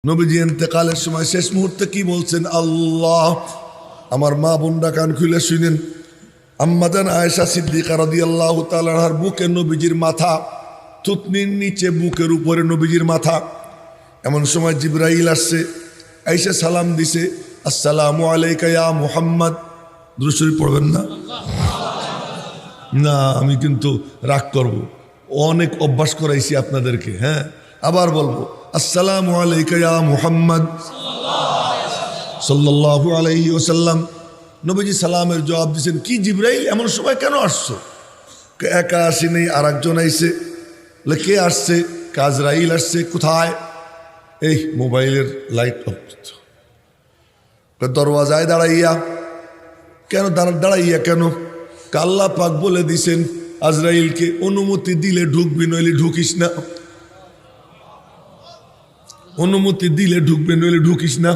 নবীজি ইন্তেকালের সময় শেষ মুহূর্তে কি বলছেন? আল্লাহ। আমার মা বোনরা কান খুলে শুনেন। আম্মাজান আয়েশা সিদ্দিকা রাদিয়াল্লাহু তাআলা আনহার বুকে নবীজির মাথা, থুতনির নিচে বুকের উপরে নবীজির মাথা। এমন সময় জিবরাইল আসছে, আয়েশা সালাম দিছে, আসসালামু আলাইকা ইয়া মুহাম্মদ। দুরূদ শরীফ পড়বেন না? না, আমি কিন্তু রাগ করব, অনেক অভ্যাস করাইছি আপনাদেরকে। হ্যাঁ, আবার বলবো, আসসালামু আলাইকা ইয়া মুহাম্মদ সাল্লাল্লাহু আলাইহি ওয়াসাল্লাম। নবীজি সালামের জবাব দিয়েছেন, কি জিবরাইল এমন সময় কেন আসছো? একা আসেনি, আর একজন আইছে। কে আসছে? আজরাইল আসছে। কোথায়? এই মোবাইলের লাইট অফ। দরওয়াজায় দাঁড়াইয়া। কেন দাঁড়াইয়া কেন? আল্লাহ পাক বলে দিছেন আজরাইলকে, অনুমতি দিলে ঢুকবি, নইলে ঢুকিস না। অনুমতি দিলে ঢুকবে, নইলে ঢুকিস না।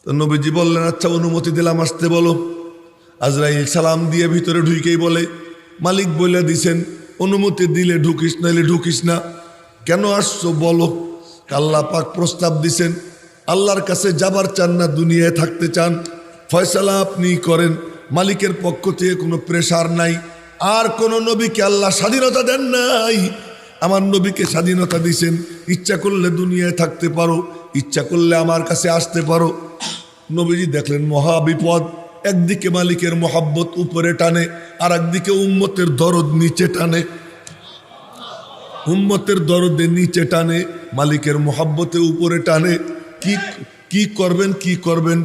তো নবীজি বললেন, আচ্ছা অনুমতি দিলাম, আসতে বলো। আজরাইল সালাম দিয়ে ভিতরে ঢুকেই বলে, মালিক বলে দিছেন অনুমতি দিলে ঢুকিস, নইলে ঢুকিস না। কেন আসছো বলো। আল্লাহ পাক প্রস্তাব দিছেন, আল্লাহর কাছে যাবার চান না দুনিয়ায় থাকতে চান, ফয়সালা আপনি করেন। মালিকের পক্ষ থেকে কোনো প্রেশার নাই। আর কোন নবীকে আল্লাহ স্বাধীনতা দেন নাই, আমার নবীকে স্বাধীনতা দিছেন। ইচ্ছা করলে দুনিয়ায় থাকতে পারো, ইচ্ছা করলে আমার কাছে আসতে পারো। নবীজি দেখলেন মহা বিপদ। একদিকে মালিকের মোহাব্বত উপরে টানে, আর একদিকে উম্মতের দরদ নিচে টানে। উম্মতের দরদে নিচে টানে, মালিকের মোহাব্বতে উপরে টানে। কি করবেন, কি করবেন?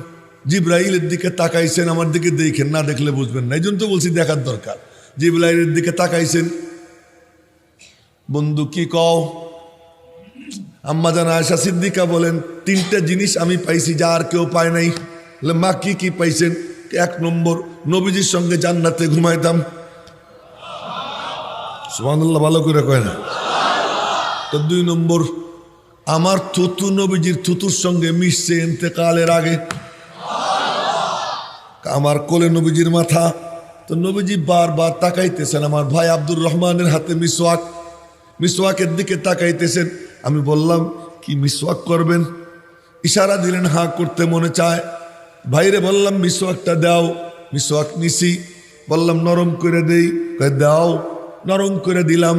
জিবরাইলের দিকে তাকাইছেন, আমার দিকে দেখেন, না দেখলে বুঝবেন না, এই জন্য তো বলছি দেখার দরকার। জিবরাইলের দিকে তাকাইছেন, বন্ধু কি কও? আম্মাজান আয়েশা সিদ্দিকা বলেন, তিনটা জিনিস আমি পাইছি যা আর কেউ পায় নাই। মা কি কি পাইছেন? এক নম্বর, নবীজির সঙ্গে জান্নাতে ঘুমাইতাম। সুবহানাল্লাহ, ভালো করে কয় না তো। দুই নম্বর, আমার থুতু নবীজির থুতুর সঙ্গে মিশছে ইন্তেকালের আগে। আমার কোলে নবীজির মাথা। তো নবীজি বারবার তাকাইতেছেন, আমার ভাই আব্দুর রহমানের হাতে মিসওয়াক, মিসওয়াকের দিকে তাকাইতেছেন। আমি বললাম, কি মিসওয়াক করবেন? ইশারা দিলেন, হাঁ করতে মনে চায়। ভাইরে বললাম, মিসওয়াকটা দাও। মিসওয়াক নিছি, বললাম নরম করে দেই, দাও। নরম করে দিলাম।